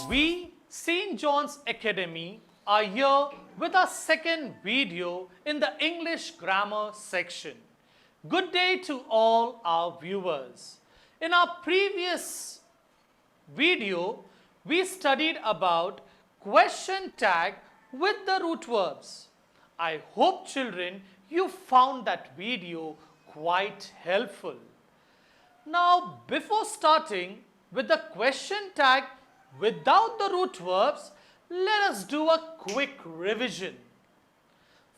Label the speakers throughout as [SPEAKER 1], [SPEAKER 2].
[SPEAKER 1] We, St. John's Academy, are here with our second video in the English grammar section. Good day to all our viewers. In our previous video, we studied about question tag with the root verbs. I hope, children, you found that video quite helpful. Now, before starting with the question tag without the root verbs, let us do a quick revision.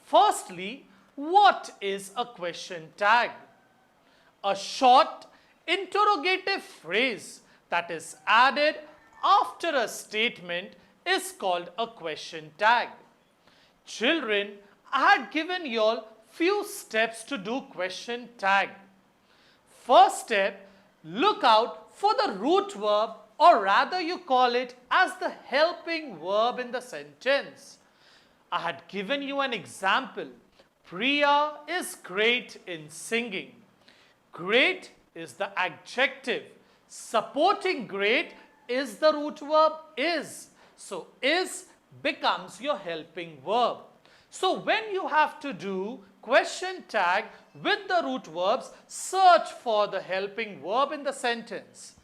[SPEAKER 1] Firstly, what is a question tag? A short interrogative phrase that is added after a statement is called a question tag. Children, I had given you all few steps to do question tag. First step, look out for the root verb, or rather you call it as the helping verb in the sentence. I had given you an example. Priya is great in singing. Great is the adjective. Supporting great is the root verb is. So is becomes your helping verb. So when you have to do question tag with the root verbs, search for the helping verb in the sentence.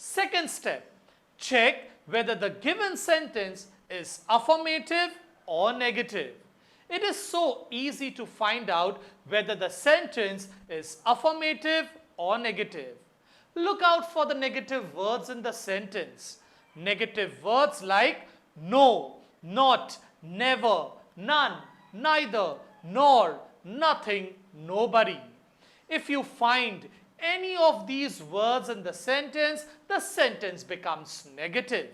[SPEAKER 1] Second step, check whether the given sentence is affirmative or negative. It is so easy to find out whether the sentence is affirmative or negative. Look out for the negative words in the sentence. Negative words like no, not, never, none, neither, nor, nothing, nobody. If you find any of these words in the sentence becomes negative.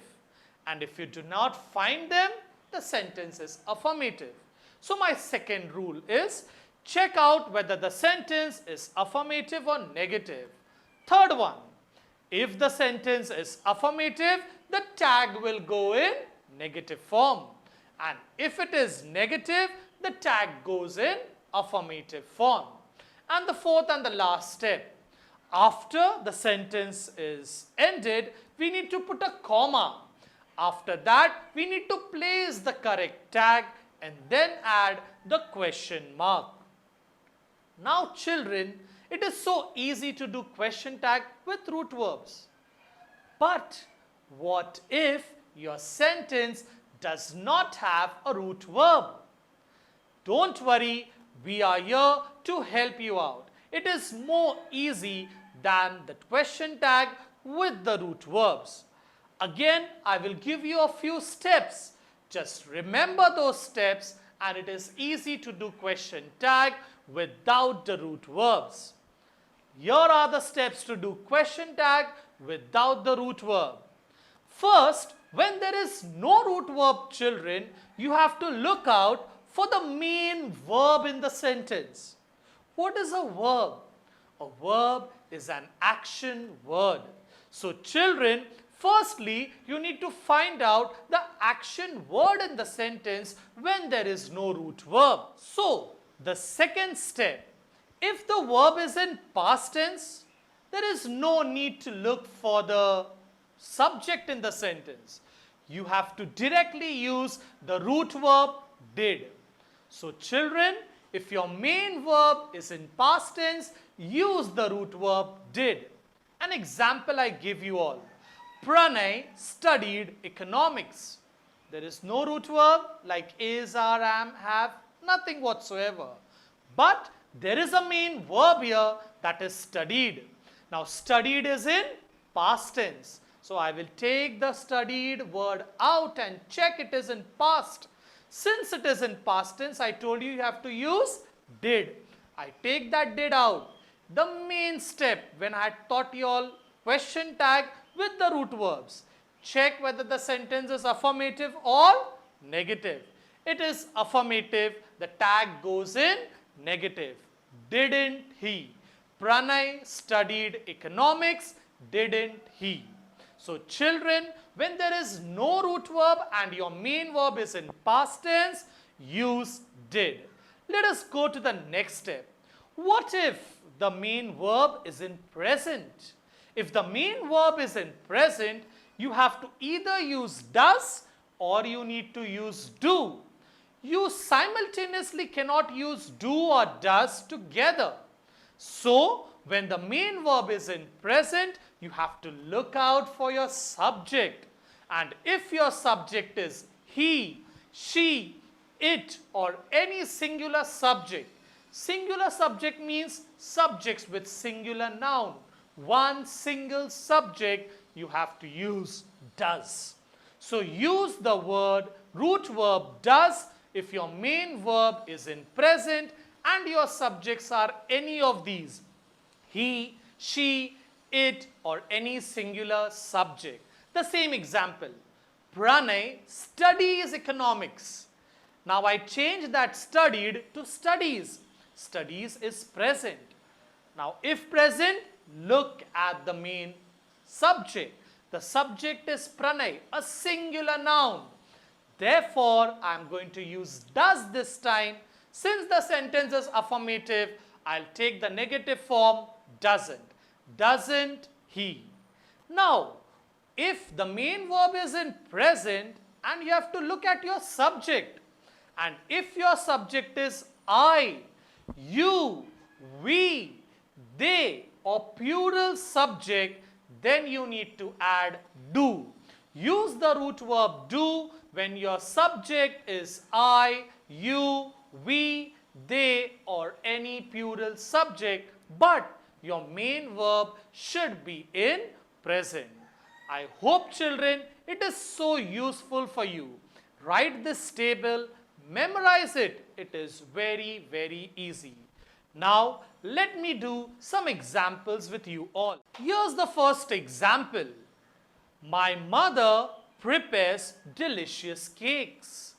[SPEAKER 1] And if you do not find them, the sentence is affirmative. So my second rule is check out whether the sentence is affirmative or negative. Third one, if the sentence is affirmative, the tag will go in negative form. And if it is negative, the tag goes in affirmative form. And the fourth and the last step, after the sentence is ended, we need to put a comma. After that, we need to place the correct tag and then add the question mark. Now children, it is so easy to do question tag with root verbs. But what if your sentence does not have a root verb? Don't worry, we are here to help you out. It is more easy than the question tag with the root verbs. Again, I will give you a few steps. Just remember those steps and it is easy to do question tag without the root verbs. Here are the steps to do question tag without the root verb. First, when there is no root verb, children, you have to look out for the main verb in the sentence. What is a verb? A verb is an action word. So children, firstly, you need to find out the action word in the sentence when there is no root verb. So, the second step, if the verb is in past tense, there is no need to look for the subject in the sentence. You have to directly use the root verb did. So, children, if your main verb is in past tense, use the root verb did. An example I give you all. Pranay studied economics. There is no root verb like is, are, am, have, nothing whatsoever. But there is a main verb here that is studied. Now studied is in past tense. So I will take the studied word out and check it is in past. Since it is in past tense, I told you have to use did. I take that did out. The main step when I had taught you all question tag with the root verbs. Check whether the sentence is affirmative or negative. It is affirmative, the tag goes in negative. Didn't he? Pranay studied economics, didn't he? So children, when there is no root verb and your main verb is in past tense, use did. Let us go to the next step. What if the main verb is in present? If the main verb is in present, you have to either use does or you need to use do. You simultaneously cannot use do or does together. So, when the main verb is in present, you have to look out for your subject. And if your subject is he, she, it, or any singular subject means subjects with singular noun. One single subject, you have to use does. So use the root verb does if your main verb is in present and your subjects are any of these: he, she, it, or any singular subject. The same example, Pranay studies economics. Now I change that studied to studies. Studies is present. Now if present, look at the main subject. The subject is Pranay, a singular noun. Therefore, I am going to use does this time. Since the sentence is affirmative, I'll take the negative form doesn't. Doesn't he? Now, if the main verb is in present and you have to look at your subject, and if your subject is I, you, we, they, or plural subject, then you need to add do. Use the root verb do when your subject is I, you, we, they, or any plural subject, but your main verb should be in present. I hope, children, it is so useful for you. Write this table, memorize it. It is very, very easy. Now, let me do some examples with you all. Here's the first example. My mother prepares delicious cakes.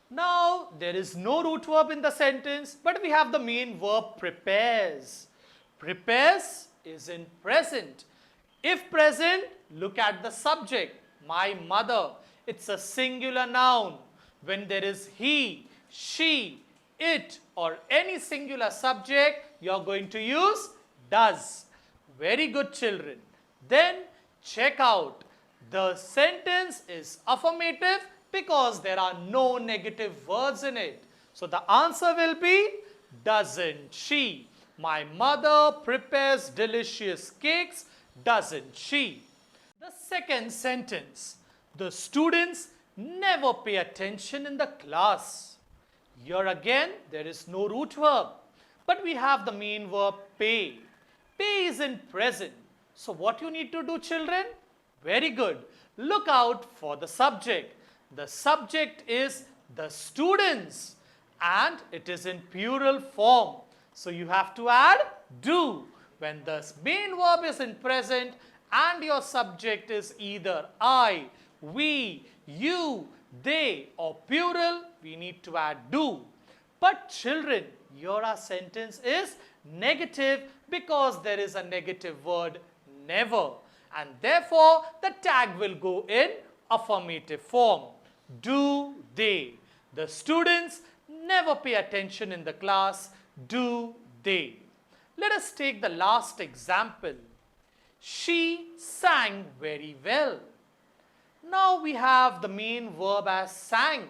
[SPEAKER 1] Now, there is no root verb in the sentence, but we have the main verb prepares. Prepares is in present. If present, look at the subject, my mother. It's a singular noun. When there is he, she, it, or any singular subject, you are going to use does. Very good, children. Then check out. The sentence is affirmative because there are no negative words in it. So the answer will be doesn't she? My mother prepares delicious cakes, doesn't she? The second sentence, the students never pay attention in the class. Here again, there is no root verb, but we have the main verb pay. Pay is in present. So what you need to do, children? Very good. Look out for the subject. The subject is the students and it is in plural form. So you have to add do. When the main verb is in present and your subject is either I, we, you, they, or plural, we need to add do. But children, your sentence is negative because there is a negative word never, and therefore the tag will go in affirmative form. Do they? The students never pay attention in the class. Do they? Let us take the last example. She sang very well. Now we have the main verb as sang,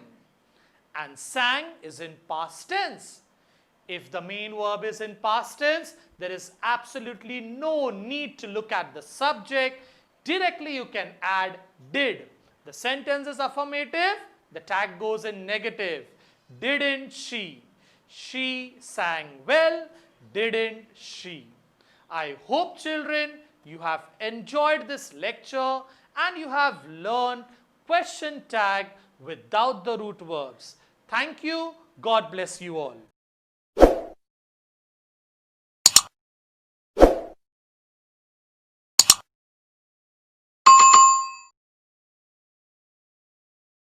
[SPEAKER 1] and sang is in past tense. If the main verb is in past tense, there is absolutely no need to look at the subject. Directly you can add did. The sentence is affirmative, the tag goes in negative. Didn't she? She sang well, didn't she? I hope, children, you have enjoyed this lecture and you have learned question tag without the root verbs. Thank you. God bless you all.